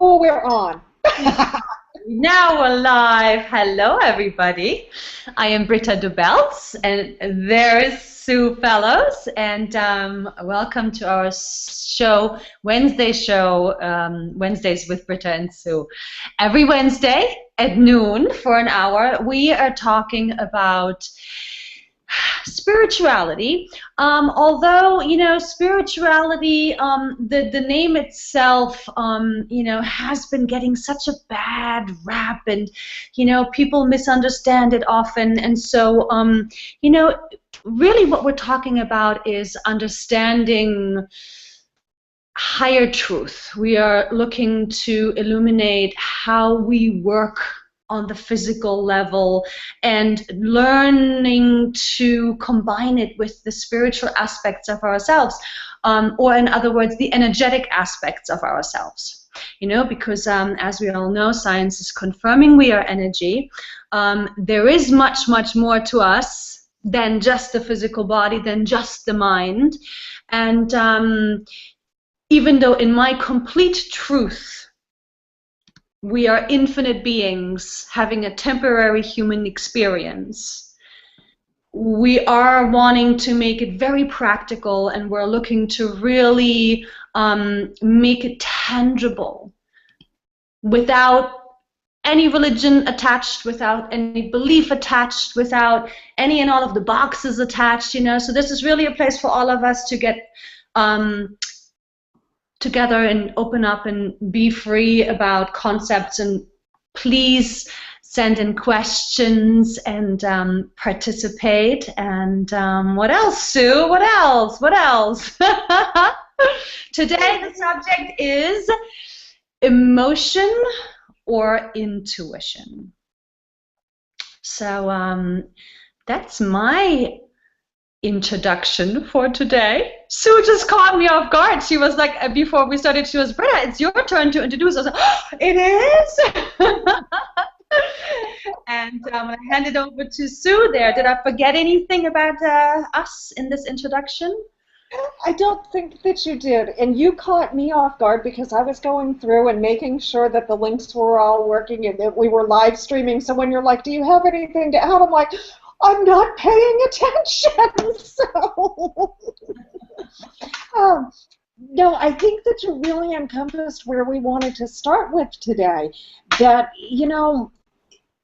Oh, we're on. Now we're live. Hello, everybody. I am Britta Dubbels, and there is Sue Fellows, and welcome to our show, Wednesdays with Britta and Sue. Every Wednesday at noon for an hour, we are talking about spirituality, although spirituality, the name itself has been getting such a bad rap, and people misunderstand it often, and so really what we're talking about is understanding higher truth. We are looking to illuminate how we work on the physical level and learning to combine it with the spiritual aspects of ourselves, or in other words, the energetic aspects of ourselves. Because as we all know, science is confirming we are energy. There is much, much more to us than just the physical body, than just the mind. And even though in my complete truth, we are infinite beings having a temporary human experience, we are wanting to make it very practical, and we're looking to really make it tangible without any religion attached, without any belief attached, without any and all of the boxes attached, So this is really a place for all of us to get together and open up and be free about concepts. And please send in questions and participate. And what else, Sue? What else? Today the subject is emotion or intuition. So that's my introduction for today. Sue just caught me off guard. She was like, before we started, she was, Britta, it's your turn to introduce us. Oh, it is? And I'm going to hand it over to Sue there. Did I forget anything about us in this introduction? I don't think that you did, and you caught me off guard because I was going through and making sure that the links were all working and that we were live streaming. So when you're like, do you have anything to add? I'm like, I'm not paying attention. So, no, I think that you really encompassed where we wanted to start with today. That,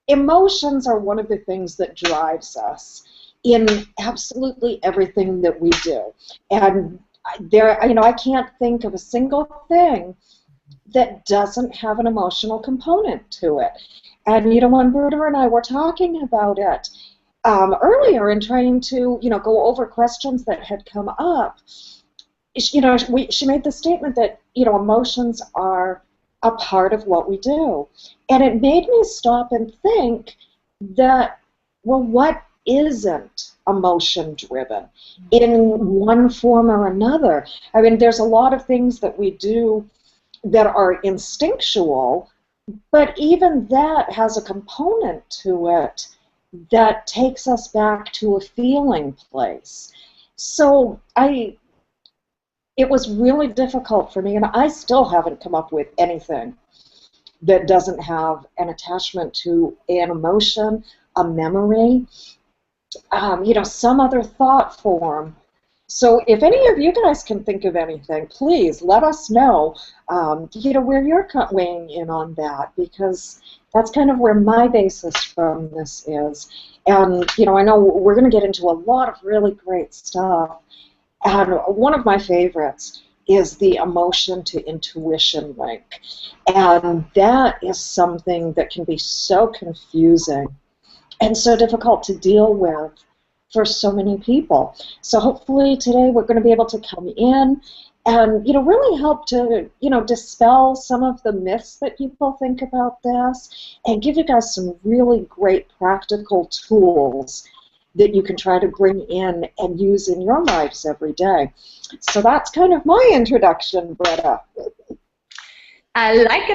emotions are one of the things that drives us in absolutely everything that we do. And I can't think of a single thing that doesn't have an emotional component to it. And, when Britta and I were talking about it, earlier in trying to, go over questions that had come up, she made the statement that, emotions are a part of what we do. And it made me stop and think that, well, what isn't emotion-driven in one form or another? I mean, there's a lot of things that we do that are instinctual, but even that has a component to it that takes us back to a feeling place. So it was really difficult for me, and I still haven't come up with anything that doesn't have an attachment to an emotion, a memory, some other thought form. So if any of you guys can think of anything, please let us know, where you're weighing in on that, because that's kind of where my basis from this is. And, I know we're going to get into a lot of really great stuff. And one of my favorites is the emotion to intuition link. And that is something that can be so confusing and so difficult to deal with for so many people. So hopefully today we're going to be able to come in and really help to dispel some of the myths that people think about this, and give you guys some really great practical tools that you can try to bring in and use in your lives every day. So that's kind of my introduction, Britta. I like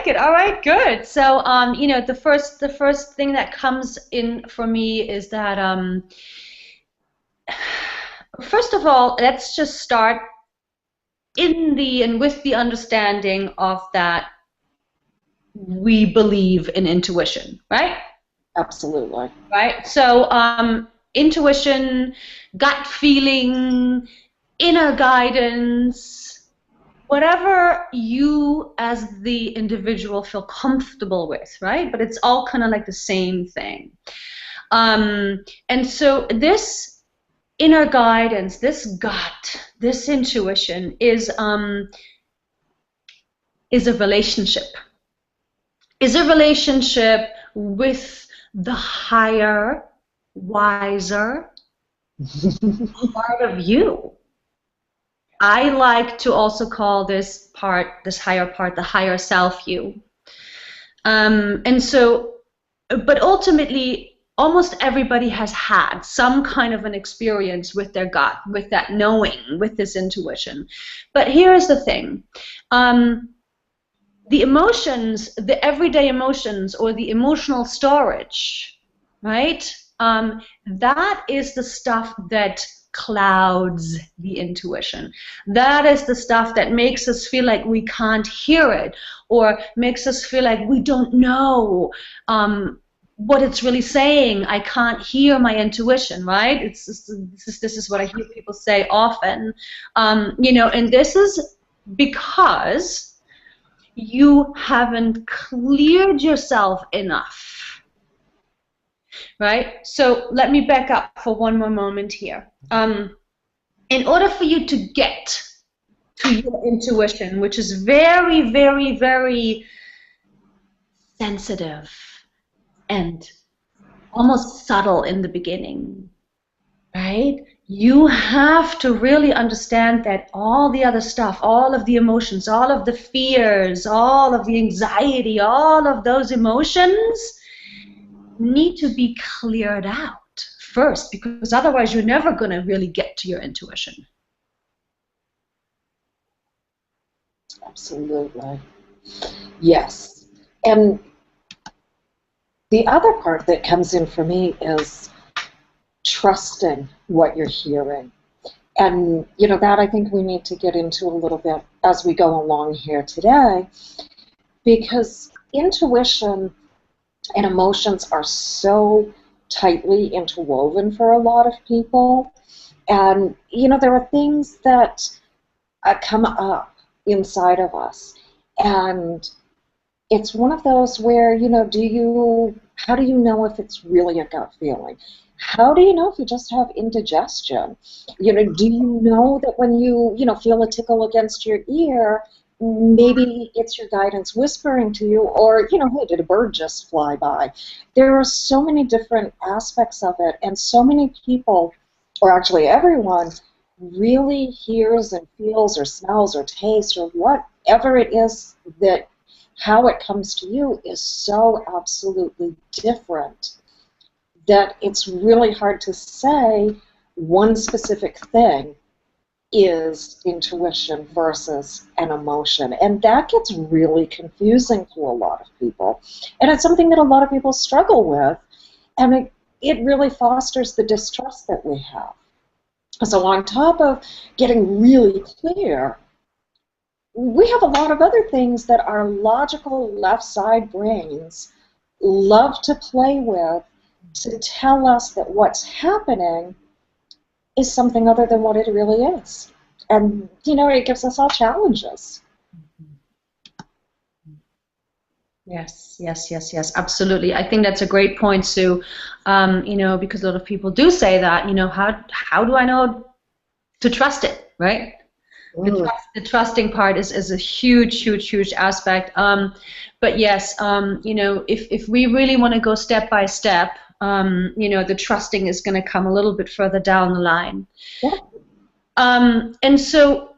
it. All right, good. So, the first thing that comes in for me is that, first of all, let's just start with the understanding of that we believe in intuition, right? Absolutely. Right? So intuition, gut feeling, inner guidance, whatever you as the individual feel comfortable with, right? But it's all kind of like the same thing. And so this inner guidance, this gut, this intuition is a relationship. Is a relationship with the higher, wiser part of you. I like to also call this part, this higher part, the higher self you. And so, but ultimately, almost everybody has had some kind of an experience with their gut, with that knowing, with this intuition. But here's the thing. The emotions, the everyday emotions, or the emotional storage, right? That is the stuff that clouds the intuition. That is the stuff that makes us feel like we can't hear it, or makes us feel like we don't know what it's really saying. I can't hear my intuition, right? This is what I hear people say often, you know, and this is because you haven't cleared yourself enough, right? So let me back up for one more moment here. In order for you to get to your intuition, which is very, very, very sensitive and almost subtle in the beginning, right? You have to really understand that all the other stuff, all of the emotions, all of the fears, all of the anxiety, all of those emotions need to be cleared out first, because otherwise you're never going to really get to your intuition. Absolutely. Yes. And the other part that comes in for me is trusting what you're hearing. And, you know, that I think we need to get into a little bit as we go along here today, because intuition and emotions are so tightly interwoven for a lot of people. And, you know, there are things that come up inside of us. And it's one of those where, you know, how do you know if it's really a gut feeling? How do you know if you just have indigestion? You know, do you know that when you feel a tickle against your ear, maybe it's your guidance whispering to you, or, you know, hey, did a bird just fly by? There are so many different aspects of it, and so many people, or actually everyone, really hears and feels or smells or tastes or whatever it is, that how it comes to you is so absolutely different that it's really hard to say one specific thing is intuition versus an emotion. And that gets really confusing to a lot of people. And it's something that a lot of people struggle with, and it really fosters the distrust that we have. So on top of getting really clear, we have a lot of other things that our logical left side brains love to play with to tell us that what's happening is something other than what it really is. And, you know, it gives us all challenges. Yes, yes, yes, yes, absolutely. I think that's a great point, Sue. You know, because a lot of people do say that, you know, how do I know to trust it, right? The trusting part is a huge, huge, huge aspect. But yes, you know, if we really want to go step by step, you know, the trusting is going to come a little bit further down the line. Yeah. And so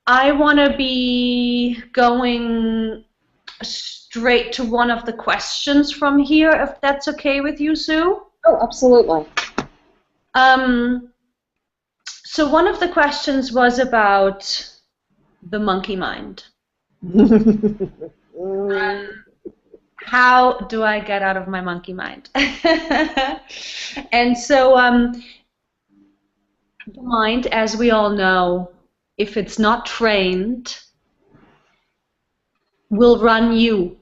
I want to be going straight to one of the questions from here, if that's okay with you, Sue. Oh, absolutely. So one of the questions was about the monkey mind. How do I get out of my monkey mind? And so the mind, as we all know, if it's not trained, will run you.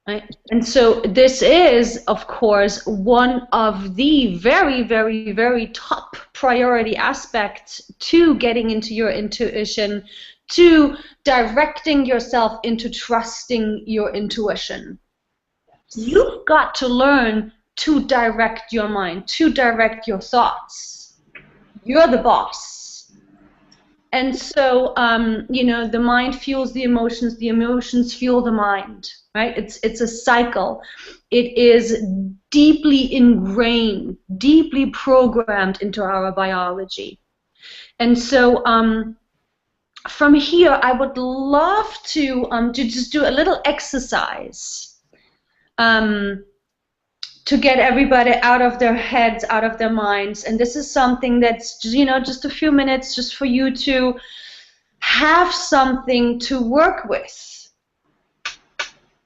Right? And so this is, of course, one of the very, very, very top priority aspects to getting into your intuition, to directing yourself into trusting your intuition. You've got to learn to direct your mind, to direct your thoughts. You're the boss. And so, you know, the mind fuels the emotions fuel the mind, right? It's a cycle. It is deeply ingrained, deeply programmed into our biology. And so, from here, I would love to just do a little exercise to get everybody out of their heads, out of their minds. And this is something that's, you know, just a few minutes just for you to have something to work with.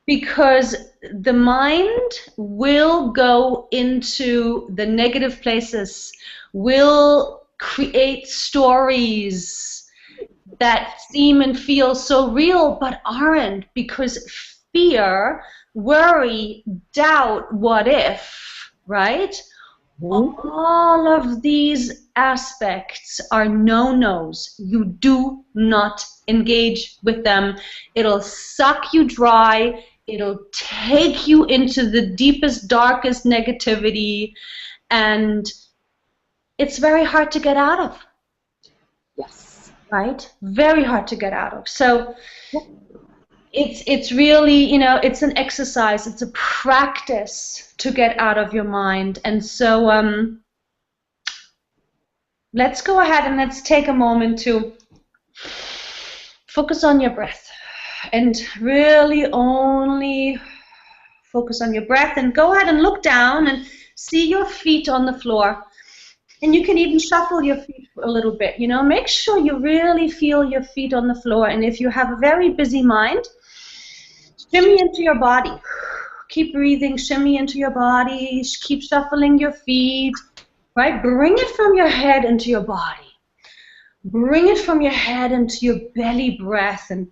Because the mind will go into the negative places, will create stories that seem and feel so real but aren't, because fear, worry, doubt, what if, right? All of these aspects are no-nos. You do not engage with them. It'll suck you dry. It'll take you into the deepest, darkest negativity, and it's very hard to get out of. Yes. Right? Very hard to get out of. So it's really, you know, it's an exercise, it's a practice to get out of your mind. And so let's go ahead and let's take a moment to focus on your breath and really only focus on your breath, and go ahead and look down and see your feet on the floor. And you can even shuffle your feet a little bit, you know, make sure you really feel your feet on the floor. And if you have a very busy mind, shimmy into your body. Keep breathing, shimmy into your body, keep shuffling your feet, right? Bring it from your head into your body. Bring it from your head into your belly breath, and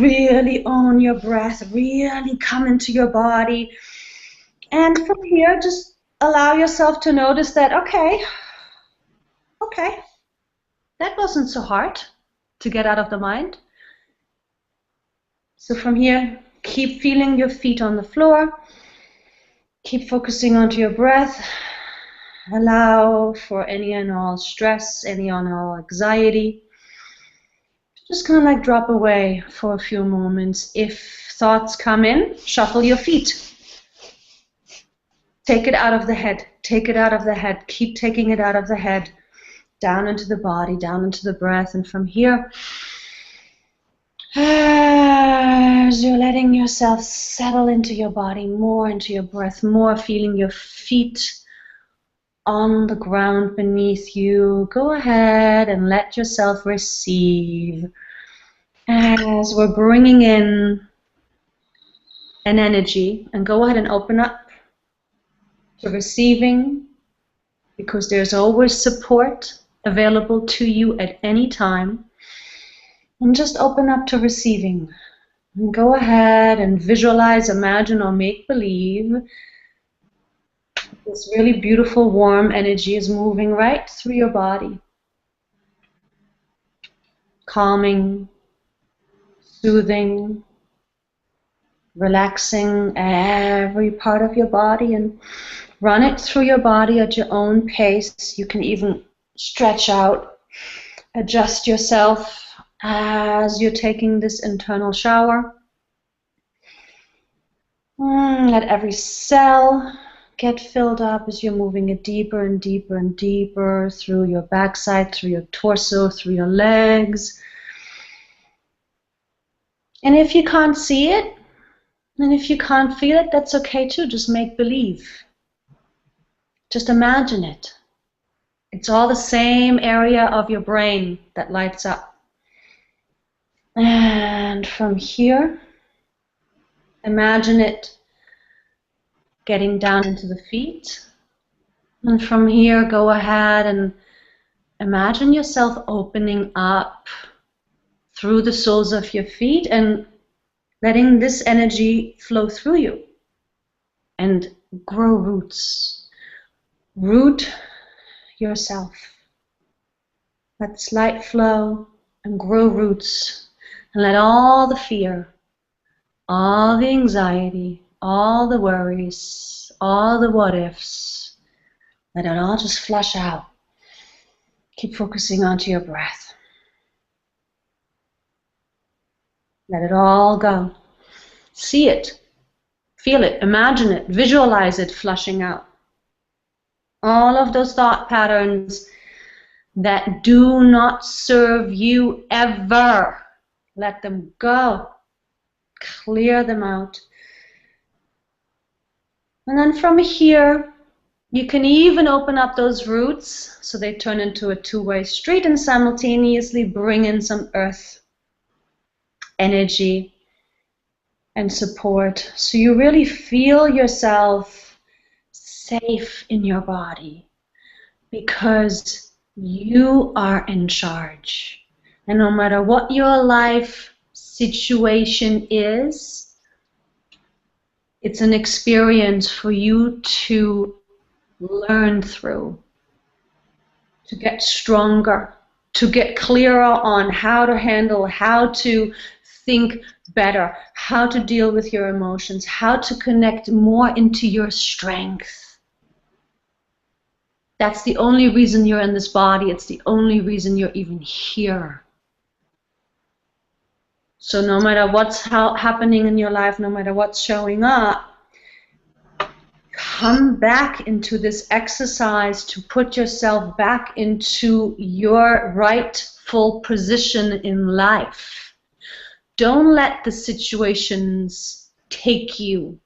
really own your breath, really come into your body. And from here, just allow yourself to notice that, okay, that wasn't so hard to get out of the mind. So from here, keep feeling your feet on the floor. Keep focusing onto your breath. Allow for any and all stress, any and all anxiety. Just kind of like drop away for a few moments. If thoughts come in, shuffle your feet. Take it out of the head. Take it out of the head. Keep taking it out of the head. Down into the body, down into the breath. And from here, as you're letting yourself settle into your body, more into your breath, more feeling your feet on the ground beneath you, go ahead and let yourself receive. As we're bringing in an energy, and go ahead and open up to receiving, because there's always support available to you at any time. And just open up to receiving. And go ahead and visualize, imagine, or make believe this really beautiful, warm energy is moving right through your body. Calming, soothing, relaxing every part of your body, and run it through your body at your own pace. You can even stretch out, adjust yourself as you're taking this internal shower. Let every cell get filled up as you're moving it deeper and deeper and deeper through your backside, through your torso, through your legs. And if you can't see it, and if you can't feel it, that's okay too. Just make believe. Just imagine it. It's all the same area of your brain that lights up. And from here, imagine it getting down into the feet. And from here, go ahead and imagine yourself opening up through the soles of your feet and letting this energy flow through you and grow roots. Root yourself. Let this light flow and grow roots, and let all the fear, all the anxiety, all the worries, all the what ifs, let it all just flush out. Keep focusing onto your breath. Let it all go. See it, feel it, imagine it, visualize it flushing out. All of those thought patterns that do not serve you ever, let them go. Clear them out. And then from here, you can even open up those roots so they turn into a two-way street and simultaneously bring in some earth energy and support. So you really feel yourself safe in your body because you are in charge. And no matter what your life situation is, it's an experience for you to learn through, to get stronger, to get clearer on how to handle, how to think better, how to deal with your emotions, how to connect more into your strength. That's the only reason you're in this body. It's the only reason you're even here. So no matter what's happening in your life, no matter what's showing up, come back into this exercise to put yourself back into your rightful position in life. Don't let the situations take you.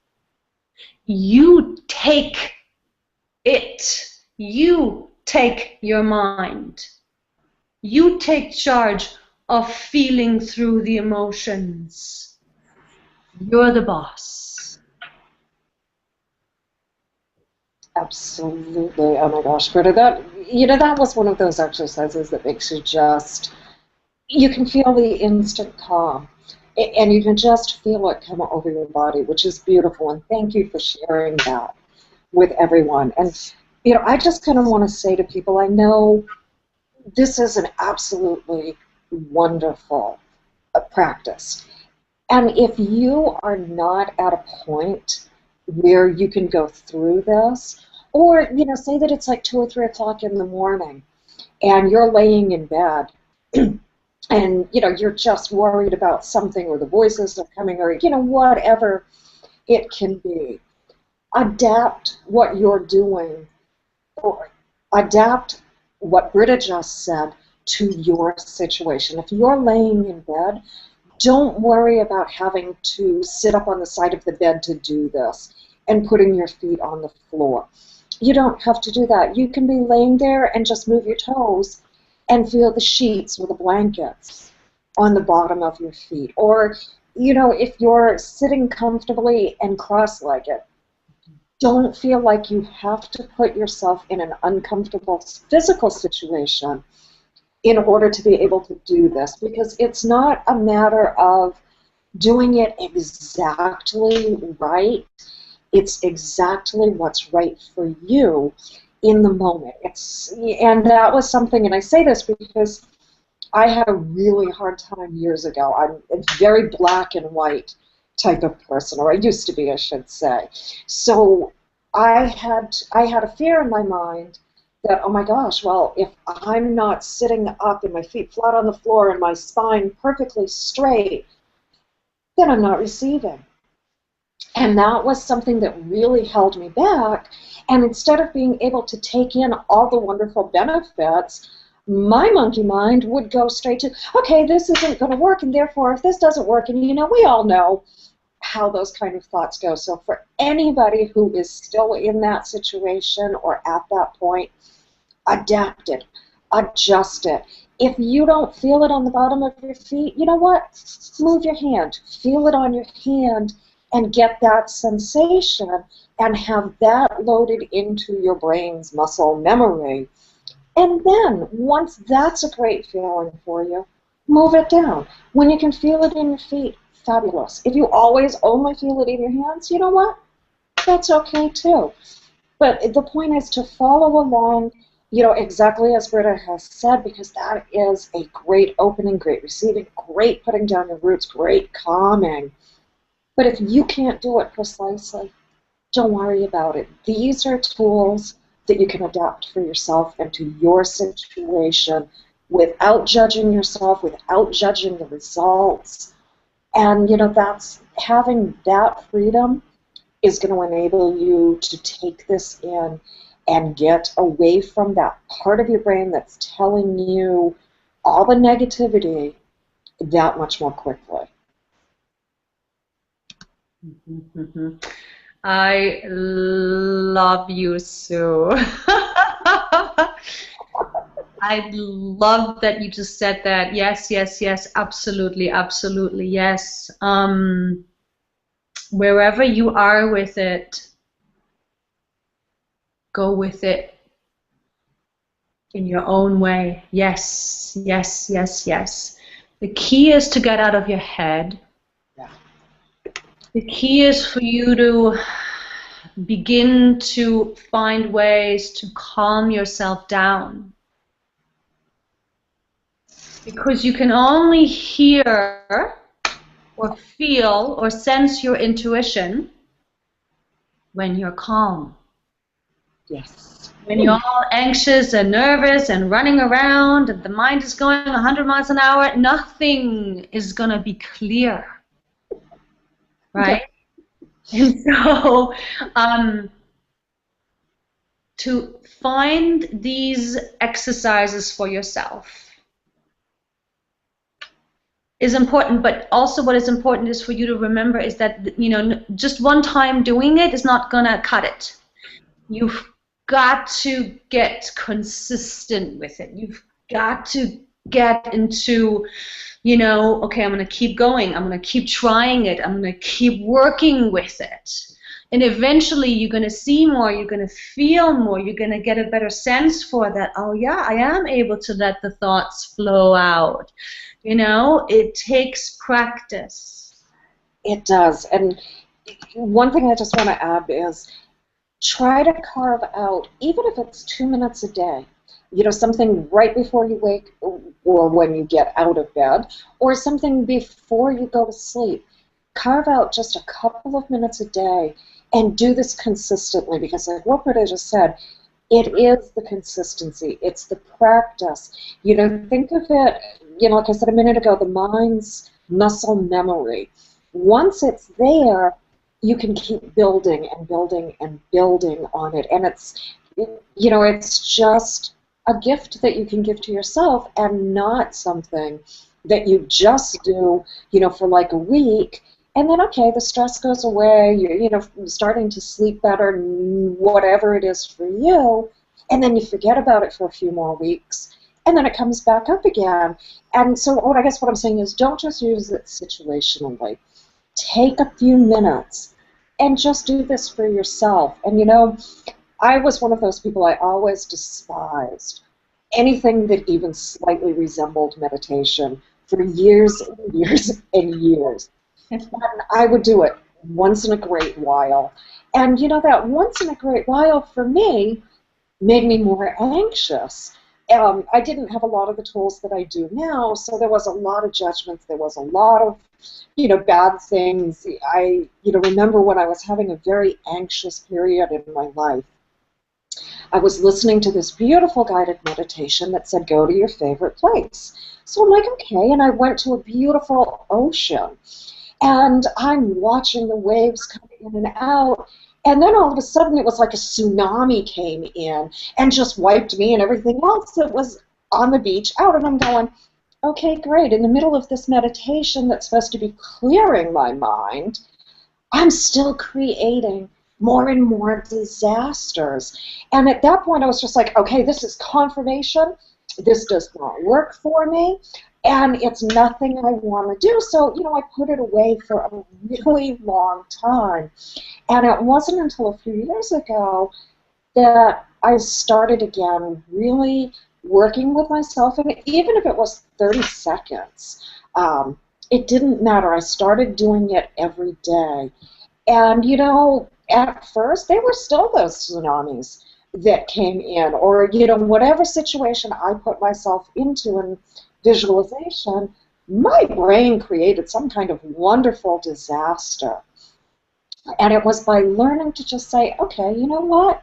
You take it. You take your mind. You take charge of feeling through the emotions. You're the boss. Absolutely. Oh my gosh, Britta, that was one of those exercises that makes you you can feel the instant calm. And you can just feel it come over your body, which is beautiful. And thank you for sharing that with everyone. And, I just kind of want to say to people, I know this is an absolutely wonderful practice. And if you are not at a point where you can go through this, or, say that it's like 2 or 3 o'clock in the morning, and you're laying in bed, and, you're just worried about something, or the voices are coming, or, whatever it can be. Adapt what you're doing, or adapt what Britta just said to your situation. If you're laying in bed, don't worry about having to sit up on the side of the bed to do this and putting your feet on the floor. You don't have to do that. You can be laying there and just move your toes and feel the sheets or the blankets on the bottom of your feet. Or, if you're sitting comfortably and cross-legged, don't feel like you have to put yourself in an uncomfortable physical situation in order to be able to do this, because it's not a matter of doing it exactly right. It's exactly what's right for you in the moment. And that was something, and I say this because I had a really hard time years ago. I'm a very black and white type of person, or I used to be, I should say. So I had a fear in my mind that, oh my gosh, well, if I'm not sitting up and my feet flat on the floor and my spine perfectly straight, then I'm not receiving. And that was something that really held me back. And instead of being able to take in all the wonderful benefits, my monkey mind would go straight to, okay, this isn't going to work, and therefore if this doesn't work, and we all know how those kind of thoughts go. So for anybody who is still in that situation or at that point, adapt it, adjust it. If you don't feel it on the bottom of your feet, you know what? Move your hand, feel it on your hand, and get that sensation and have that loaded into your brain's muscle memory. And then, once that's a great feeling for you, move it down. When you can feel it in your feet, fabulous. If you always only feel it in your hands, you know what? That's okay too. But the point is to follow along, exactly as Britta has said, because that is a great opening, great receiving, great putting down your roots, great calming. But if you can't do it precisely, don't worry about it. These are tools that you can adapt for yourself and to your situation without judging yourself, without judging the results. And, that's having that freedom is going to enable you to take this in and get away from that part of your brain that's telling you all the negativity that much more quickly. I love you, Sue. I love that you just said that. Yes, yes, yes, absolutely, absolutely, yes. Wherever you are with it, go with it in your own way. Yes, yes, yes, yes. The key is to get out of your head. Yeah. The key is for you to begin to find ways to calm yourself down. Because you can only hear or feel or sense your intuition when you're calm. Yes. When you're all anxious and nervous and running around and the mind is going 100 miles an hour, nothing is going to be clear. Right? Yeah. And so to find these exercises for yourself is important, but also what is important is for you to remember is that, just one time doing it is not going to cut it. You've got to get consistent with it. You've got to get into, okay, I'm going to keep going. I'm going to keep trying it. I'm going to keep working with it. And eventually you're going to see more, you're going to feel more, you're going to get a better sense for that. Oh yeah, I am able to let the thoughts flow out. It takes practice. It does. And one thing I just want to add is try to carve out, even if it's 2 minutes a day, something right before you wake or when you get out of bed, or something before you go to sleep. Carve out just a couple of minutes a day and do this consistently, because like what Britta just said, it is the consistency. It's the practice. Think of it, like I said a minute ago, the mind's muscle memory. Once it's there, you can keep building and building and building on it. And it's just a gift that you can give to yourself and not something that you just do, for like a week. And then, okay, the stress goes away, you're, starting to sleep better, whatever it is for you, and then you forget about it for a few more weeks, and then it comes back up again. And so I guess what I'm saying is don't just use it situationally. Take a few minutes and just do this for yourself. And, I was one of those people, I always despised anything that even slightly resembled meditation for years and years and years. And I would do it once in a great while. And that once in a great while for me made me more anxious. I didn't have a lot of the tools that I do now, so there was a lot of judgments. There was a lot of, bad things. I, remember when I was having a very anxious period in my life, I was listening to this beautiful guided meditation that said, go to your favorite place. So I'm like, okay, and I went to a beautiful ocean. And I'm watching the waves come in and out, and then all of a sudden it was like a tsunami came in and just wiped me and everything else that was on the beach out. And I'm going, okay, great. In the middle of this meditation that's supposed to be clearing my mind, I'm still creating more and more disasters. And at that point I was just like, okay, this is confirmation. This does not work for me. And it's nothing I want to do. So, I put it away for a really long time. And it wasn't until a few years ago that I started again really working with myself, and even if it was 30 seconds, it didn't matter. I started doing it every day. And, at first, they were still those tsunamis that came in, or, whatever situation I put myself into in visualization, my brain created some kind of wonderful disaster. And it was by learning to just say, okay, you know what?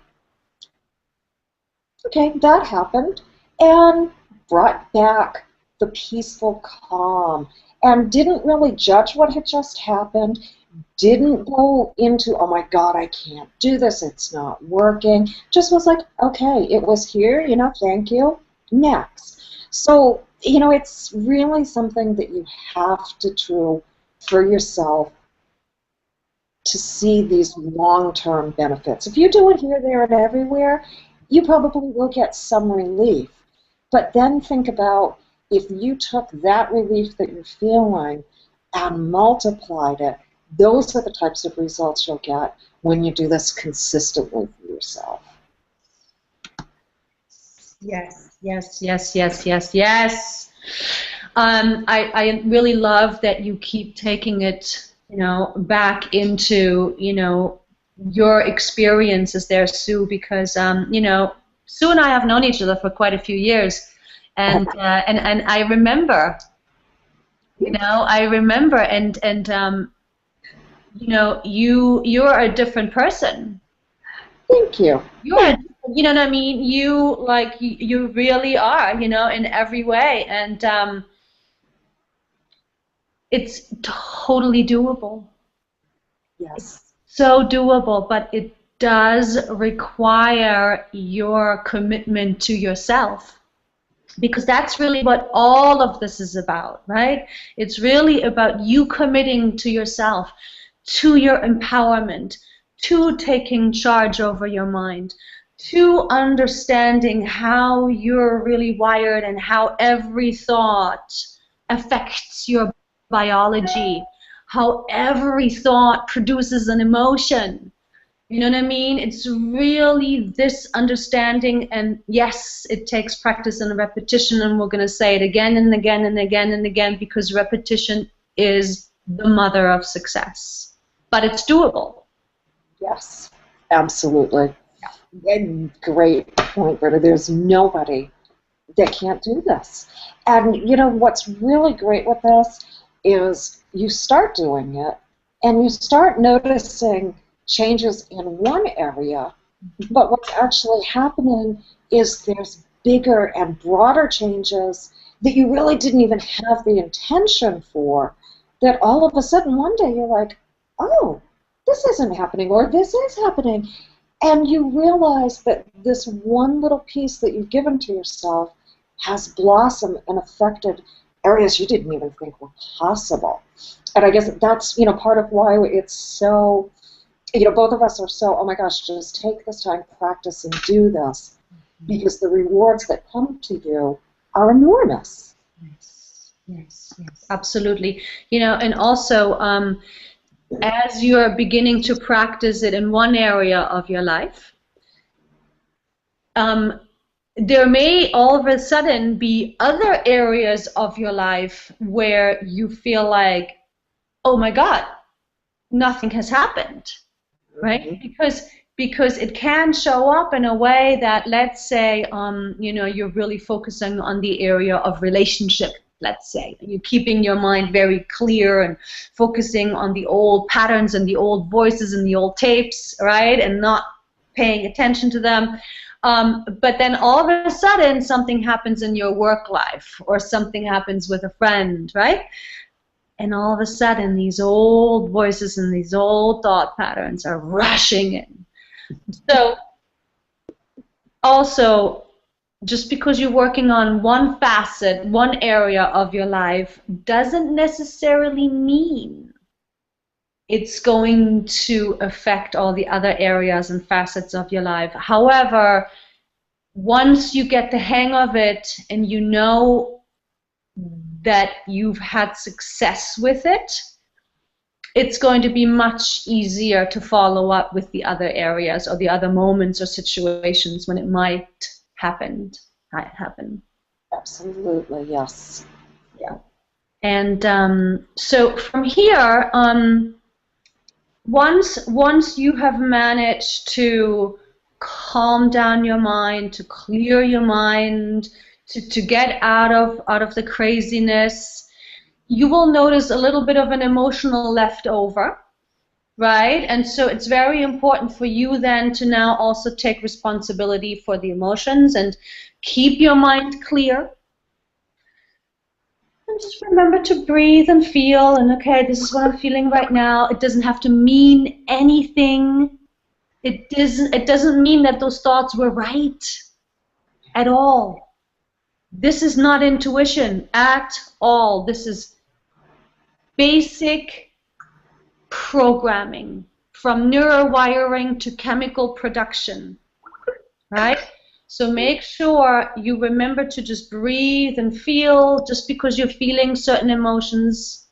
Okay, that happened, and brought back the peaceful calm, and didn't really judge what had just happened, didn't go into, oh my God, I can't do this, it's not working, just was like, okay, it was here, thank you, next. So, it's really something that you have to do for yourself to see these long-term benefits. If you do it here, there, and everywhere, you probably will get some relief. But then think about if you took that relief that you're feeling and multiplied it, those are the types of results you'll get when you do this consistently for yourself. Yes, yes, yes, yes, yes, yes. I really love that you keep taking it, back into, your experiences there, Sue, because, Sue and I have known each other for quite a few years, and I remember, you're a different person. Thank you. You know what I mean? You really are, in every way, and it's totally doable. Yes. It's so doable, but it does require your commitment to yourself, because that's really what all of this is about, right? It's really about you committing to yourself, to your empowerment, to taking charge over your mind, to understanding how you're really wired and how every thought affects your biology, how every thought produces an emotion. You know what I mean? It's really this understanding, and yes, it takes practice and repetition, and we're going to say it again and again and again and again, because repetition is the mother of success. But it's doable. Yes, absolutely. And great point, Britta. There's nobody that can't do this. And what's really great with this is you start doing it, and you start noticing changes in one area, but what's actually happening is there's bigger and broader changes that you really didn't even have the intention for, that all of a sudden one day you're like, oh, this isn't happening, or this is happening. And you realize that this one little piece that you've given to yourself has blossomed and affected areas you didn't even think were possible. And I guess that's, part of why it's so, both of us are so, oh my gosh, just take this time, practice, and do this, because the rewards that come to you are enormous. Yes, yes, yes, absolutely. And also, as you're beginning to practice it in one area of your life, there may all of a sudden be other areas of your life where you feel like, oh my God, nothing has happened, right? Because it can show up in a way that, let's say, you're really focusing on the area of relationship. Let's say you're keeping your mind very clear and focusing on the old patterns and the old voices and the old tapes, right? And not paying attention to them. But then all of a sudden something happens in your work life, or something happens with a friend, right? And all of a sudden these old voices and these old thought patterns are rushing in. So also, just because you're working on one facet, one area of your life, doesn't necessarily mean it's going to affect all the other areas and facets of your life. However, once you get the hang of it and you know that you've had success with it, it's going to be much easier to follow up with the other areas or the other moments or situations when it might happen. happen. Absolutely, yes. Yeah. And so from here, once you have managed to calm down your mind, to clear your mind, to get out of the craziness, you will notice a little bit of an emotional leftover, right? And so it's very important for you then to now also take responsibility for the emotions and keep your mind clear. And just remember to breathe and feel, and okay, this is what I'm feeling right now. It doesn't have to mean anything. It doesn't mean that those thoughts were right at all. This is not intuition at all. This is basic programming, from neurowiring to chemical production, right? So make sure you remember to just breathe and feel. Just because you're feeling certain emotions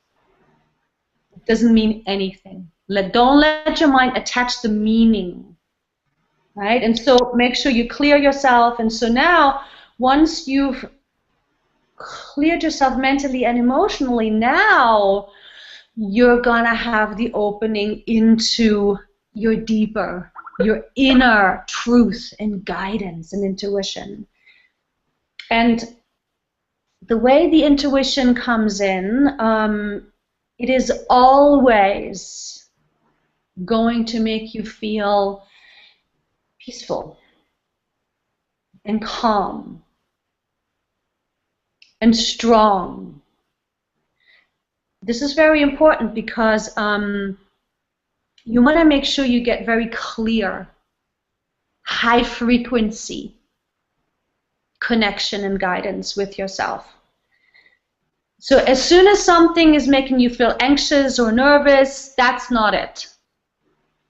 doesn't mean anything. Don't let your mind attach the meaning, right? And so make sure you clear yourself. And so now, once you've cleared yourself mentally and emotionally, now you're gonna have the opening into your deeper, your inner truth and guidance and intuition. And the way the intuition comes in, it is always going to make you feel peaceful and calm and strong. This is very important because you want to make sure you get very clear, high frequency connection and guidance with yourself. So as soon as something is making you feel anxious or nervous, that's not it.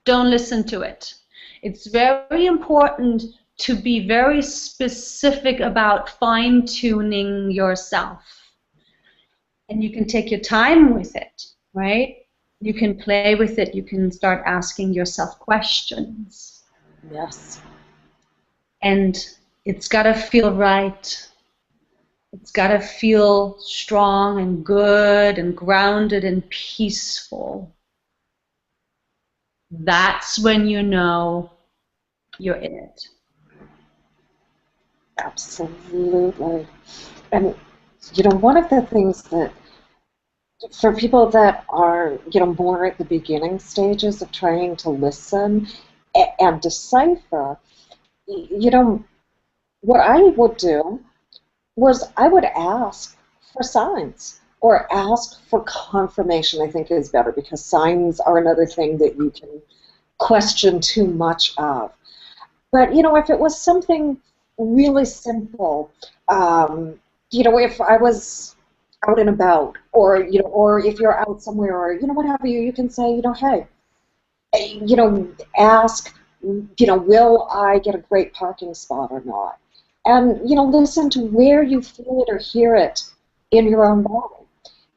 Don't listen to it. It's very important to be very specific about fine-tuning yourself. And you can take your time with it, right? You can play with it. You can start asking yourself questions. Yes. And it's got to feel right. It's got to feel strong and good and grounded and peaceful. That's when you know you're in it. Absolutely. And, one of the things that, for people that are, more at the beginning stages of trying to listen and decipher, what I would do was I would ask for signs or ask for confirmation, I think is better, because signs are another thing that you can question too much of. But, if it was something really simple, if I was out and about, or, or if you're out somewhere, or, what have you, you can say, hey, ask, will I get a great parking spot or not? And, listen to where you feel it or hear it in your own body.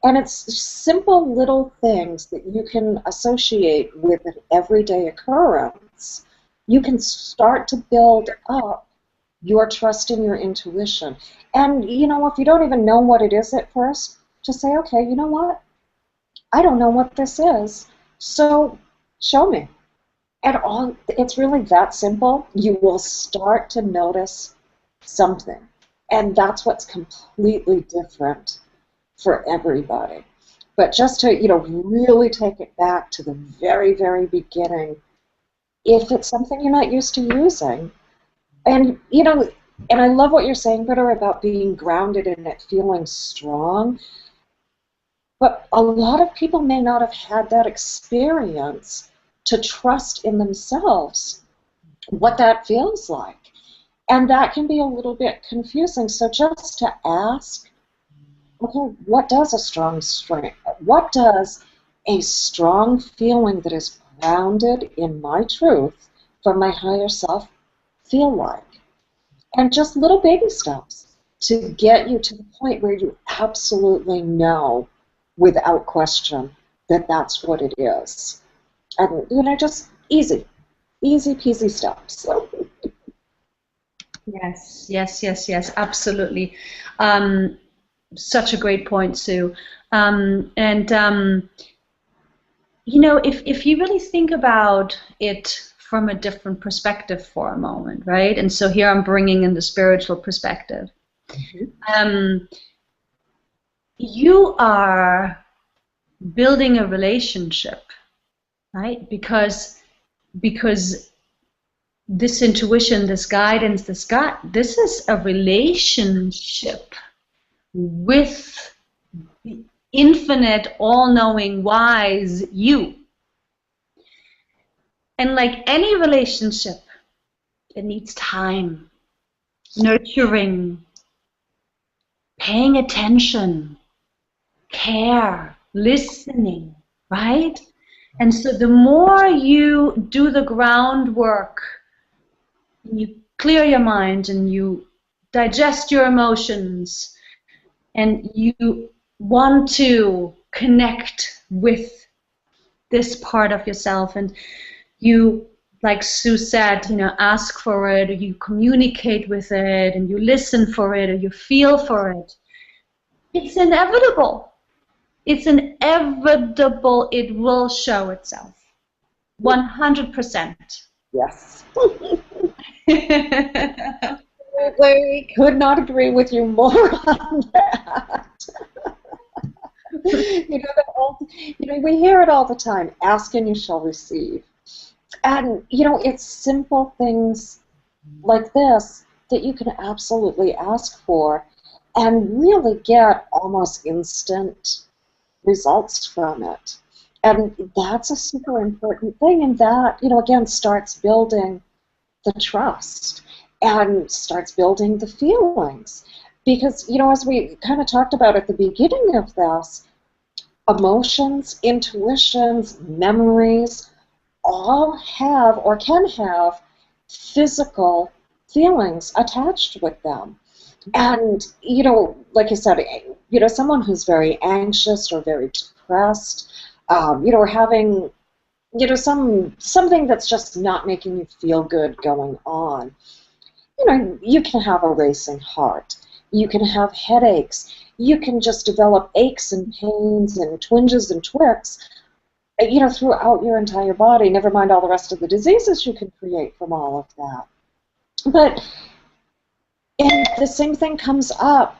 And it's simple little things that you can associate with an everyday occurrence. You can start to build up your trust in your intuition. And, if you don't even know what it is at first, just say, okay, you know what? I don't know what this is, so show me. And it's really that simple. You will start to notice something. And that's what's completely different for everybody. But just to, really take it back to the very, very beginning, if it's something you're not used to using, and, and I love what you're saying, Britta, about being grounded in it, feeling strong, but a lot of people may not have had that experience to trust in themselves what that feels like. And that can be a little bit confusing. So just to ask, okay, what does a strong strength, what does a strong feeling that is grounded in my truth from my higher self feel like? And just little baby steps to get you to the point where you absolutely know without question that that's what it is. And, just easy peasy steps. Yes, yes, yes, yes, absolutely. Such a great point, Sue. And you know, if you really think about it from a different perspective for a moment, right? And so here I'm bringing in the spiritual perspective. Um, you are building a relationship, right? Because this intuition, this guidance, this is a relationship with the infinite, all-knowing, wise you. And like any relationship, it needs time, nurturing, paying attention, care, listening, right? And so the more you do the groundwork, you clear your mind and you digest your emotions and you want to connect with this part of yourself, and you, like Sue said, you know, ask for it, or you communicate with it, and you listen for it, or you feel for it, it's inevitable. It's inevitable. It will show itself. 100%. Yes. I could not agree with you more on that. We hear it all the time. Ask and you shall receive. And, it's simple things like this that you can absolutely ask for and really get almost instant results from it. And that's a super important thing. And that, again, starts building the trust and starts building the feelings. Because, as we kind of talked about at the beginning of this, emotions, intuitions, memories all have or can have physical feelings attached with them. And, like you said, someone who's very anxious or very depressed, or having, something that's just not making you feel good going on, you can have a racing heart. You can have headaches. You can just develop aches and pains and twinges and twicks, throughout your entire body, never mind all the rest of the diseases you can create from all of that. But and the same thing comes up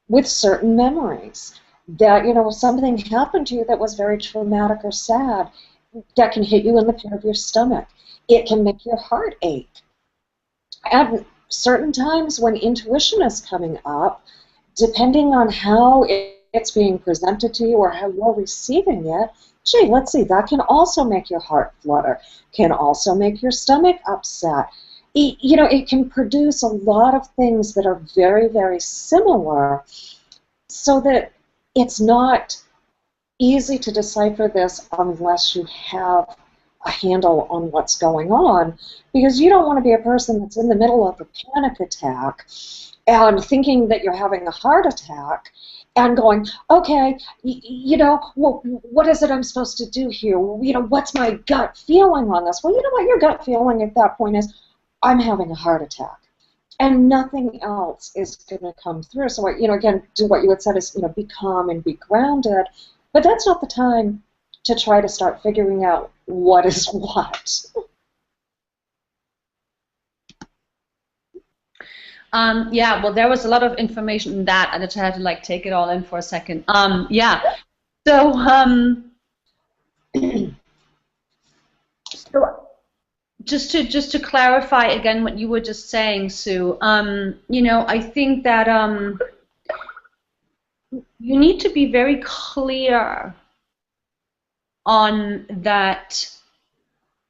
with certain memories that, something happened to you that was very traumatic or sad, that can hit you in the pit of your stomach. It can make your heart ache. And certain times when intuition is coming up, depending on how it's being presented to you or how you're receiving it, gee, let's see, that can also make your heart flutter, can also make your stomach upset. It can produce a lot of things that are very, very similar, so that it's not easy to decipher this unless you have a handle on what's going on, because you don't want to be a person that's in the middle of a panic attack and thinking that you're having a heart attack and going, okay, well, what is it I'm supposed to do here? What's my gut feeling on this? Well, you know what your gut feeling at that point is? I'm having a heart attack. And nothing else is going to come through. So, again, do what you had said is, be calm and be grounded. But that's not the time to try to start figuring out what is what. Yeah, well, there was a lot of information in that. I just had to take it all in for a second. Yeah. So, so just to clarify again what you were just saying, Sue. I think that you need to be very clear on that.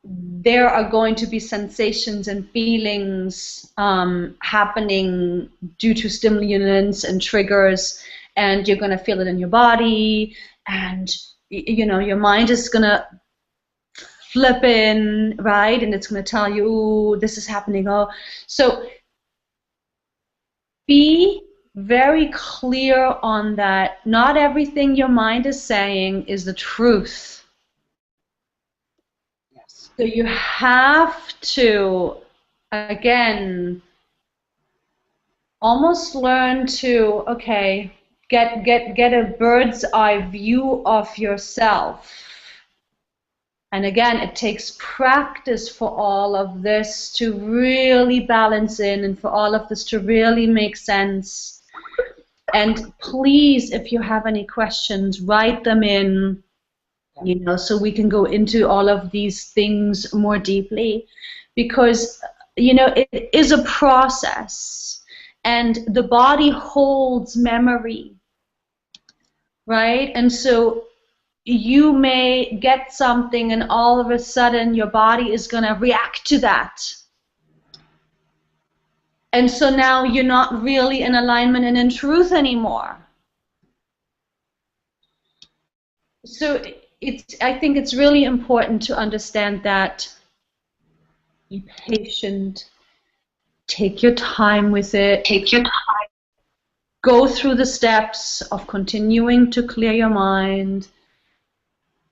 There are going to be sensations and feelings happening due to stimulants and triggers, and you're going to feel it in your body, and your mind is going to flip in, right, and it's going to tell you, ooh, this is happening. Oh, so be very clear on that. Not everything your mind is saying is the truth. So you have to, again, almost learn to, okay, get a bird's eye view of yourself. And again, it takes practice for all of this to really balance in and for all of this to really make sense. And please, if you have any questions, write them in, you know, so we can go into all of these things more deeply, because, you know, it is a process, and the body holds memory, right? And so you may get something and all of a sudden your body is going to react to that. And so now you're not really in alignment and in truth anymore. So I think it's really important to understand that. Be patient. Take your time with it. Take your time. Go through the steps of continuing to clear your mind,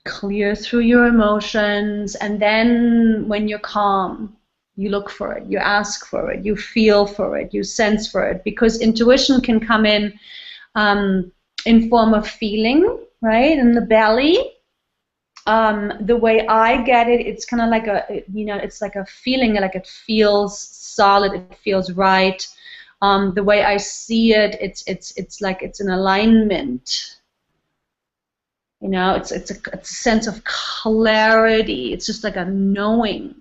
clear through your emotions, and then when you're calm, you look for it, you ask for it, you feel for it, you sense for it, because intuition can come in form of feeling, right, in the belly. The way I get it, it's kind of like a, you know, it's like a feeling, like it feels solid, it feels right. The way I see it, it's like it's an alignment. You know, it's a sense of clarity. It's just like a knowing.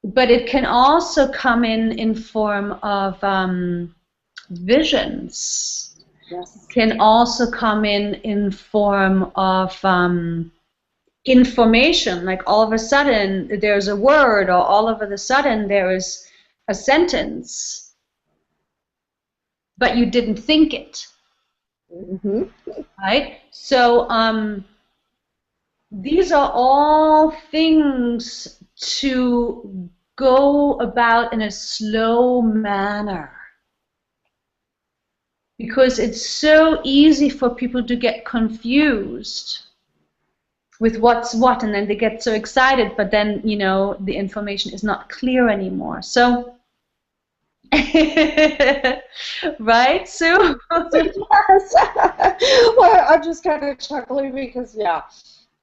But it can also come in form of visions. Yes. Can also come in form of information. Like all of a sudden there's a word, or all of a sudden there is a sentence, but you didn't think it. Mm-hmm. Right? So these are all things to go about in a slow manner, because it's so easy for people to get confused with what's what, and then they get so excited, but then, you know, the information is not clear anymore. So right, Sue? Yes. Well, I'm just kind of chuckling because, yeah,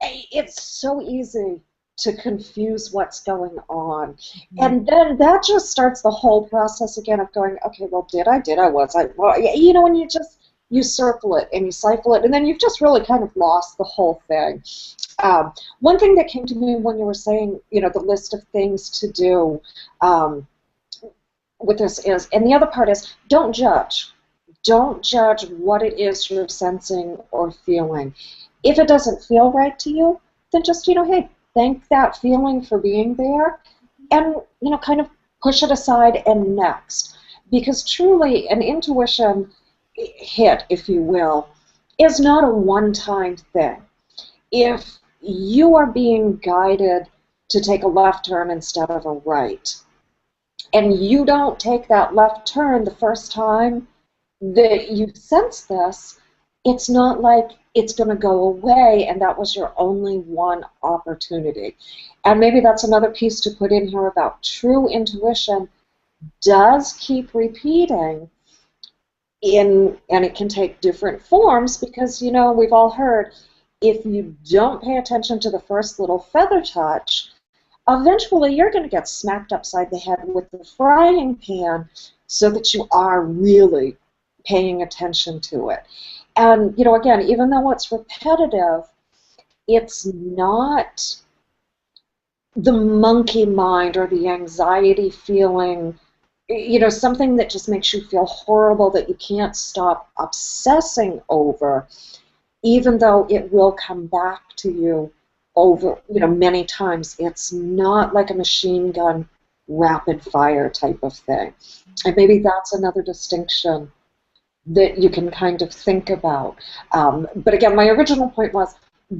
it's so easy to confuse what's going on. And then that just starts the whole process again of going, okay, well, well, you know, when you circle it and you cycle it, and then you've just really kind of lost the whole thing. One thing that came to me when you were saying, you know, the list of things to do, with this is, and the other part is, don't judge. Don't judge what it is you're sensing or feeling. If it doesn't feel right to you, then just, you know, hey, thank that feeling for being there, and, you know, kind of push it aside and next. Because truly, an intuition hit, if you will, is not a one-time thing. If you are being guided to take a left turn instead of a right, and you don't take that left turn the first time that you sense this, it's not like it's going to go away and that was your only one opportunity. And maybe that's another piece to put in here about true intuition does keep repeating, and it can take different forms, because, you know, we've all heard, if you don't pay attention to the first little feather touch, eventually you're going to get smacked upside the head with the frying pan, so that you are really paying attention to it. And, you know, again, even though it's repetitive, it's not the monkey mind or the anxiety feeling, you know, something that just makes you feel horrible that you can't stop obsessing over, even though it will come back to you over, you know, many times. It's not like a machine gun rapid fire type of thing. And maybe that's another distinction that you can kind of think about. But again, my original point was,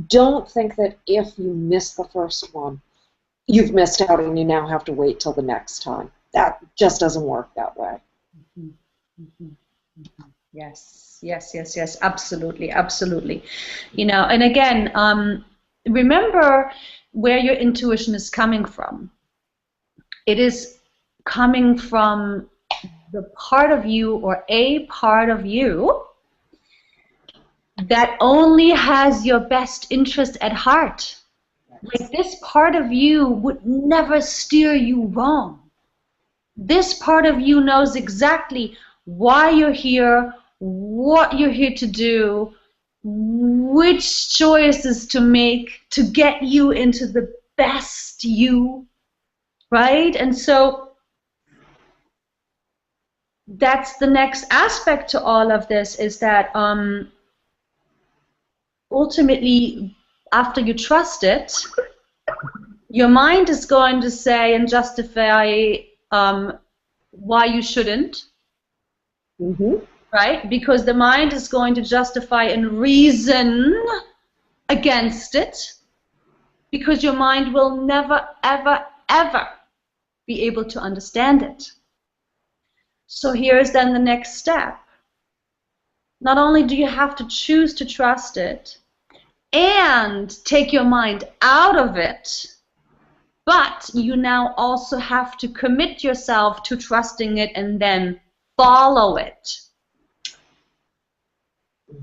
don't think that if you miss the first one, you've missed out and you now have to wait till the next time. That just doesn't work that way. Mm-hmm. Mm-hmm. Mm-hmm. Yes, yes, yes, yes, absolutely, absolutely. You know, and again, remember where your intuition is coming from. It is coming from the part of you, or a part of you, that only has your best interest at heart. Like, this part of you would never steer you wrong. This part of you knows exactly why you're here, what you're here to do, which choices to make to get you into the best you, right? And so that's the next aspect to all of this, is that ultimately, after you trust it, your mind is going to say and justify why you shouldn't, right? Because the mind is going to justify and reason against it, because your mind will never, ever, ever be able to understand it. So here's then the next step. Not only do you have to choose to trust it and take your mind out of it, but you now also have to commit yourself to trusting it and then follow it.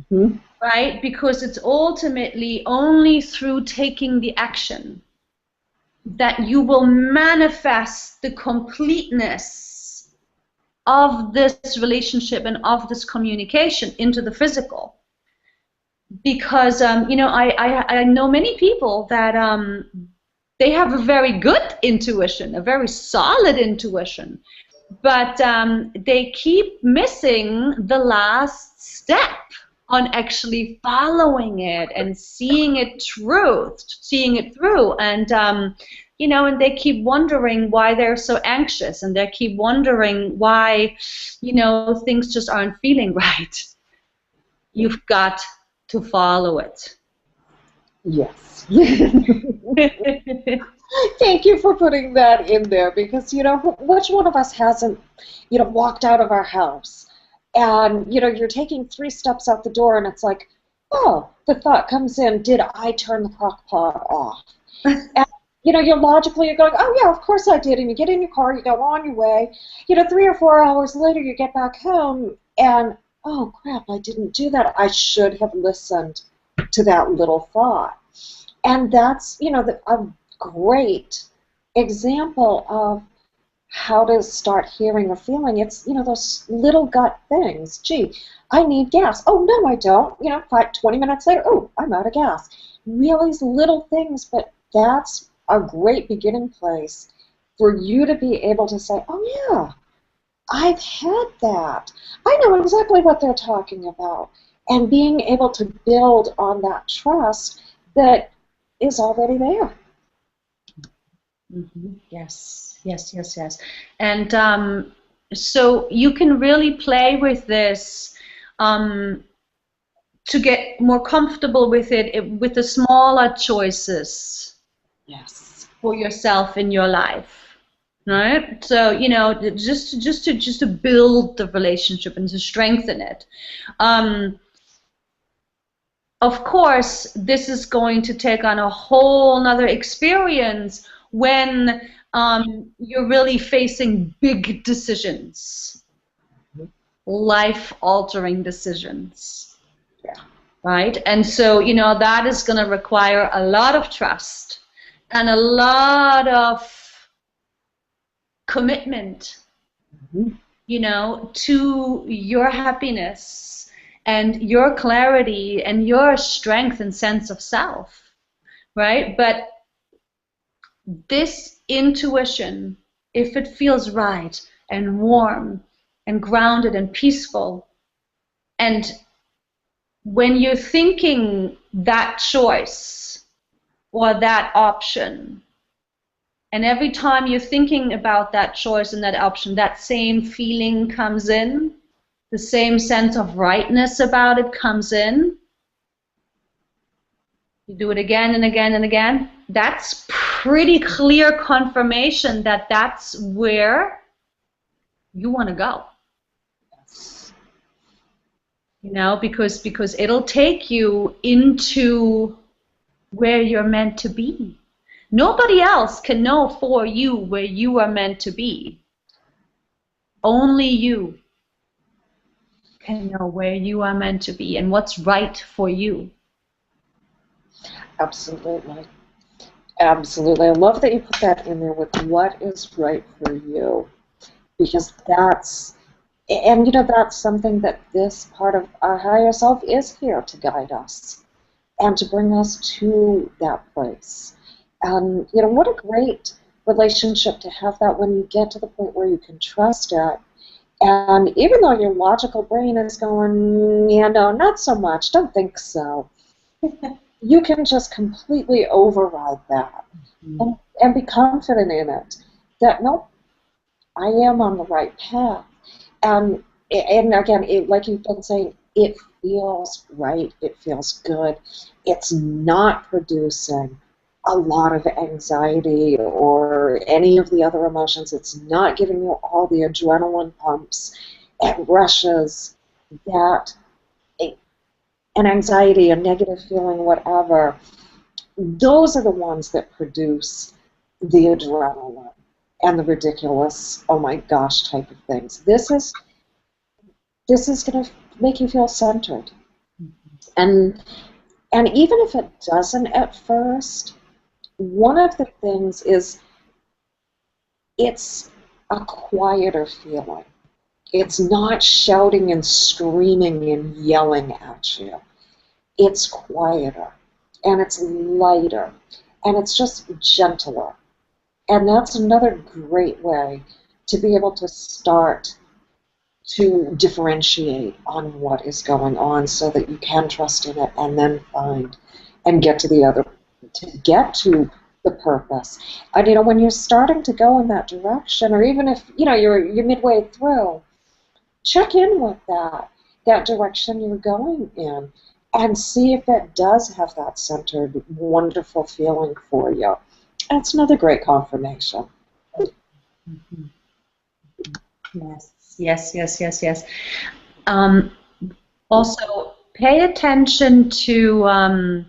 Right? Because it's ultimately only through taking the action that you will manifest the completeness of this relationship and of this communication into the physical. Because you know, I know many people that they have a very good intuition, a very solid intuition, but they keep missing the last step on actually following it and seeing it through, and you know, and they keep wondering why they're so anxious, and they keep wondering why, you know, things just aren't feeling right. You've got to follow it. Yes. Thank you for putting that in there, because, you know, which one of us hasn't, you know, walked out of our house and, you know, you're taking 3 steps out the door and it's like, oh, the thought comes in, did I turn the crock pot off? And, you know, you're going, oh, yeah, of course I did. And you get in your car, you go on your way. You know, 3 or 4 hours later, you get back home and, oh, crap, I didn't do that. I should have listened to that little thought. And that's, you know, a great example of how to start hearing or feeling. It's, you know, those little gut things. Gee, I need gas. Oh, no, I don't. You know, 20 minutes later, oh, I'm out of gas. Really little things, but that's a great beginning place for you to be able to say, oh, yeah, I've had that. I know exactly what they're talking about. And being able to build on that trust that is already there. Yes, yes, yes, yes. And so you can really play with this to get more comfortable with it, with the smaller choices. Yes. For yourself in your life, right? So, you know, just to build the relationship and to strengthen it. Of course, this is going to take on a whole nother experience when you're really facing big decisions, life-altering decisions, right? And so, you know, that is going to require a lot of trust and a lot of commitment, you know, to your happiness and your clarity and your strength and sense of self, right? But this intuition, if it feels right and warm and grounded and peaceful, and when you're thinking that choice or that option, and every time you're thinking about that choice and that option, that same feeling comes in, the same sense of rightness about it comes in. You do it again and again and again. That's pretty clear confirmation that that's where you want to go. You know, because it'll take you into where you're meant to be. Nobody else can know for you where you are meant to be. only you can know where you are meant to be and what's right for you. Absolutely. Absolutely. I love that you put that in there with what is right for you. Because and that's something that this part of our higher self is here to guide us and to bring us to that place. And, what a great relationship to have that when you get to the point where you can trust it. And even though your logical brain is going, yeah, no, not so much, don't think so, you can just completely override that and be confident in it. That, nope, I am on the right path. And again, like you've been saying, it feels right. It feels good. It's not producing a lot of anxiety or any of the other emotions. It's not giving you all the adrenaline pumps and rushes that an anxiety, a negative feeling, whatever, those are the ones that produce the adrenaline and the ridiculous, oh my gosh type of things. This is going to make you feel centered. And even if it doesn't at first, one of the things is it's a quieter feeling. It's not shouting and screaming and yelling at you. It's quieter, and it's lighter, and it's just gentler. And that's another great way to be able to start to differentiate on what is going on so that you can trust in it and then find and get to the purpose. And when you're starting to go in that direction, or even if you're midway through, check in with that direction you're going in and see if it does have that centered, wonderful feeling for you. That's another great confirmation. Mm-hmm. Yes. Also, pay attention to.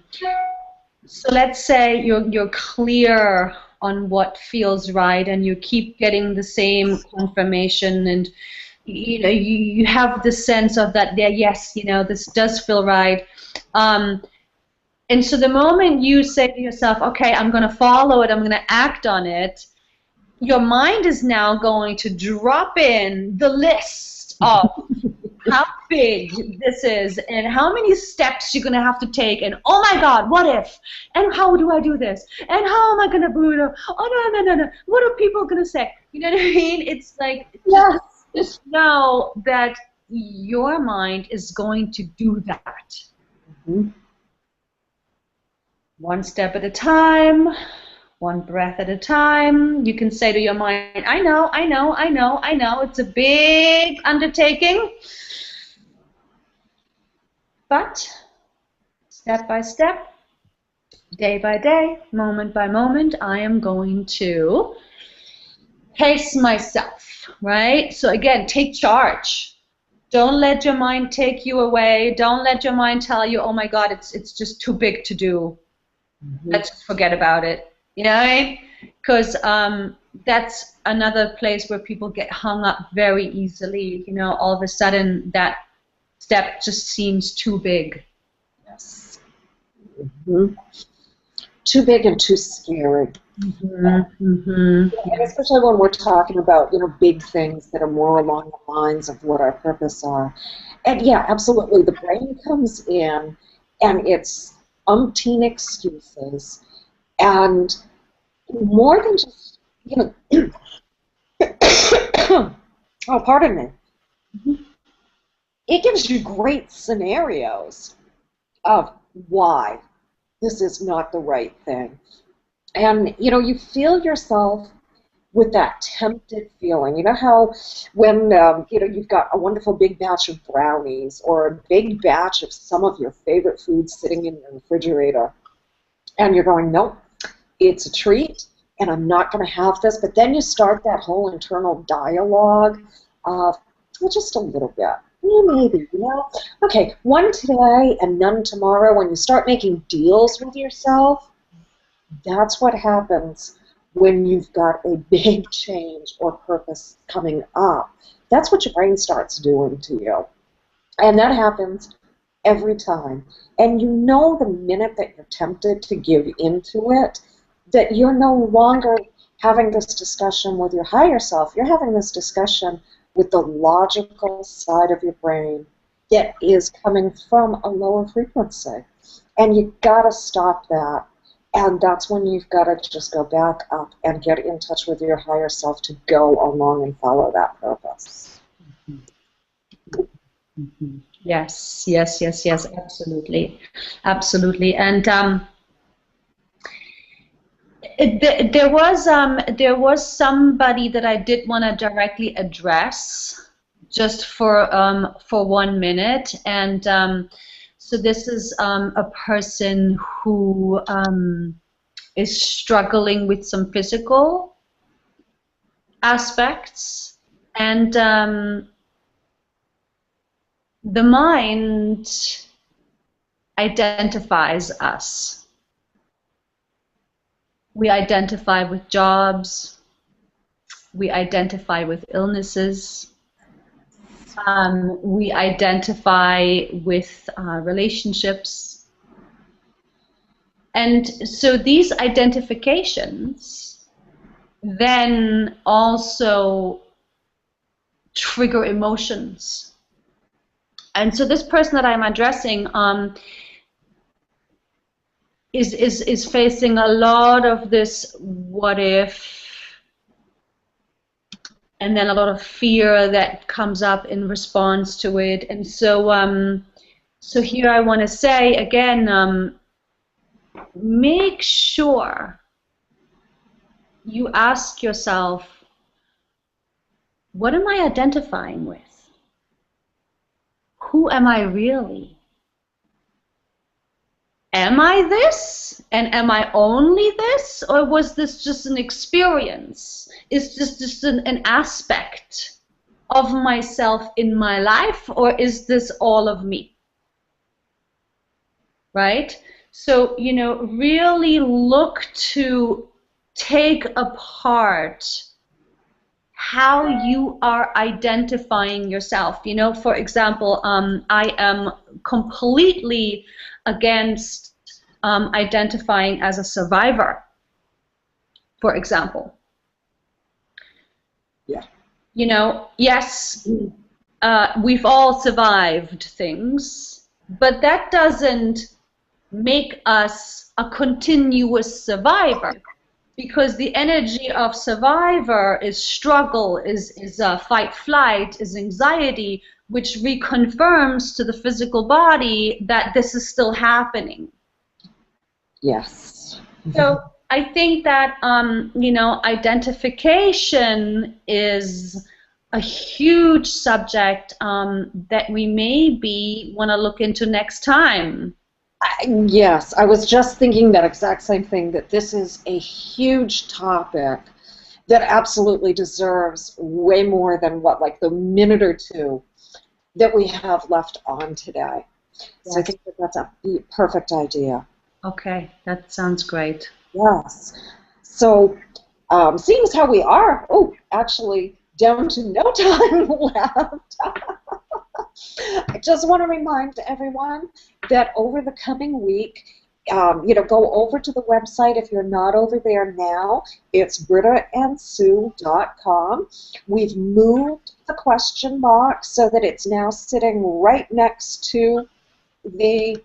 So let's say you're clear on what feels right, and you keep getting the same confirmation, and you have the sense of that. Yes, this does feel right. And so the moment you say to yourself, okay, I'm going to follow it, I'm going to act on it, your mind is now going to drop in the list of how big this is and how many steps you're going to have to take, and oh my God, what if? And how do I do this? And how am I going to boot up? Oh, no. What are people going to say? You know what I mean? It's like, yes. Just know that your mind is going to do that. Mm-hmm. One step at a time, one breath at a time. You can say to your mind, I know. It's a big undertaking. But step by step, day by day, moment by moment, I am going to pace myself, right? So again, take charge. Don't let your mind take you away. Don't let your mind tell you, oh my God, it's just too big to do. Mm-hmm. Let's forget about it. You know what I mean? Because that's another place where people get hung up very easily. All of a sudden that step just seems too big. Yes. Mm-hmm. Too big and too scary. Mm-hmm. Mm-hmm. And especially when we're talking about, big things that are more along the lines of what our purpose are. And yeah, absolutely, the brain comes in and it's umpteen excuses, and more than just, oh, pardon me. Mm-hmm. It gives you great scenarios of why this is not the right thing. And, you feel yourself with that tempted feeling. You know how when, you've got a wonderful big batch of brownies or a big batch of some of your favorite foods sitting in your refrigerator, and you're going, nope, it's a treat, and I'm not going to have this. But then you start that whole internal dialogue of, well, just a little bit. Yeah, maybe, Okay, one today and none tomorrow. When you start making deals with yourself, that's what happens when you've got a big change or purpose coming up. That's what your brain starts doing to you. And that happens every time. And you know the minute that you're tempted to give into it, that you're no longer having this discussion with your higher self. You're having this discussion with the logical side of your brain that is coming from a lower frequency. And you've got to stop that. And that's when you've got to just go back up and get in touch with your higher self to go along and follow that purpose. Mm-hmm. Yes, yes, yes, yes, absolutely, absolutely. And there was somebody that I did want to directly address, just for 1 minute, and so this is a person who is struggling with some physical aspects, and the mind identifies us. We identify with jobs. We identify with illnesses. We identify with relationships. And so these identifications then also trigger emotions. And so this person that I'm addressing is facing a lot of this what if, and then a lot of fear that comes up in response to it. And so so here I want to say again, make sure you ask yourself, what am I identifying with? Who am I really? Am I this? And am I only this? Or was this just an experience? Is this just an aspect of myself in my life? Or is this all of me? Right? So, you know, really look to take apart how you are identifying yourself. You know, for example, I am completely against identifying as a survivor, for example. Yeah. You know, yes, we've all survived things, but that doesn't make us a continuous survivor. Because the energy of survivor is struggle, is fight, flight, is anxiety, which reconfirms to the physical body that this is still happening. Yes. So I think that you know, identification is a huge subject that we maybe want to look into next time. Yes, I was just thinking that exact same thing, that this is a huge topic that absolutely deserves way more than what, like the minute or two that we have left on today. Yes. So I think that that's a perfect idea. Okay, that sounds great. Yes. So seeing as how we are, actually down to no time left, I just want to remind everyone that over the coming week, you know, go over to the website if you're not over there now. It's brittaandsue.com. We've moved the question box so that it's now sitting right next to the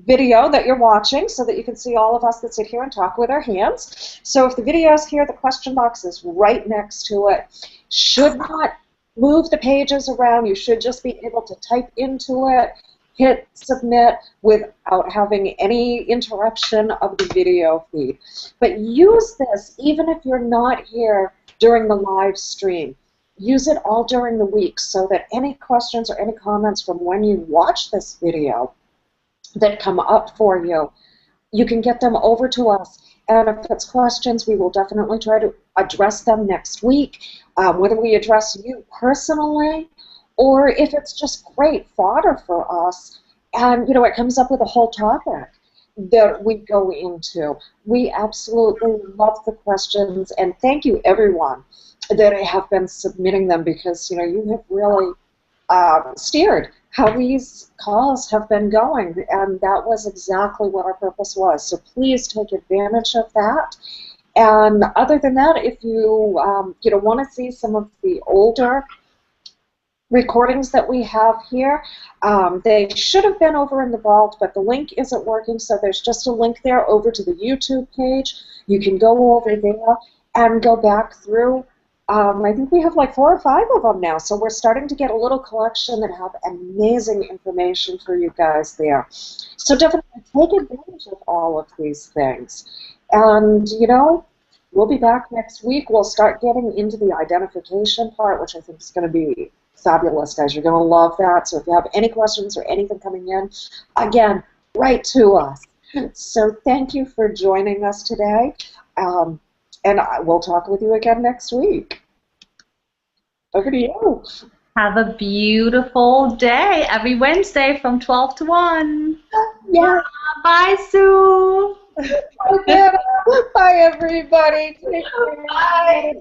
video that you're watching, so that you can see all of us that sit here and talk with our hands. So if the video's here, the question box is right next to it. Should not move the pages around. You should just be able to type into it, hit submit without having any interruption of the video feed. But use this even if you're not here during the live stream. Use it all during the week so that any questions or any comments from when you watch this video that come up for you, you can get them over to us. And if it's questions, we will definitely try to address them next week, whether we address you personally or if it's just great fodder for us and, you know, it comes up with a whole topic. that we go into. We absolutely love the questions, and thank you everyone that have been submitting them, because you have really steered how these calls have been going, and that was exactly what our purpose was. So please take advantage of that. And other than that, if you want to see some of the older recordings that we have here, they should have been over in the vault, but the link isn't working, so there's just a link there over to the YouTube page. You can go over there and go back through. I think we have like 4 or 5 of them now, so we're starting to get a little collection that have amazing information for you guys there. So definitely take advantage of all of these things. And, we'll be back next week. We'll start getting into the identification part, which I think is going to be fabulous, guys. You're going to love that. So if you have any questions or anything coming in, again, write to us. So thank you for joining us today. And we'll talk with you again next week. Over to you. Have a beautiful day every Wednesday from 12 to 1. Yeah. Bye, Sue. Bye, everybody. Take care. Bye.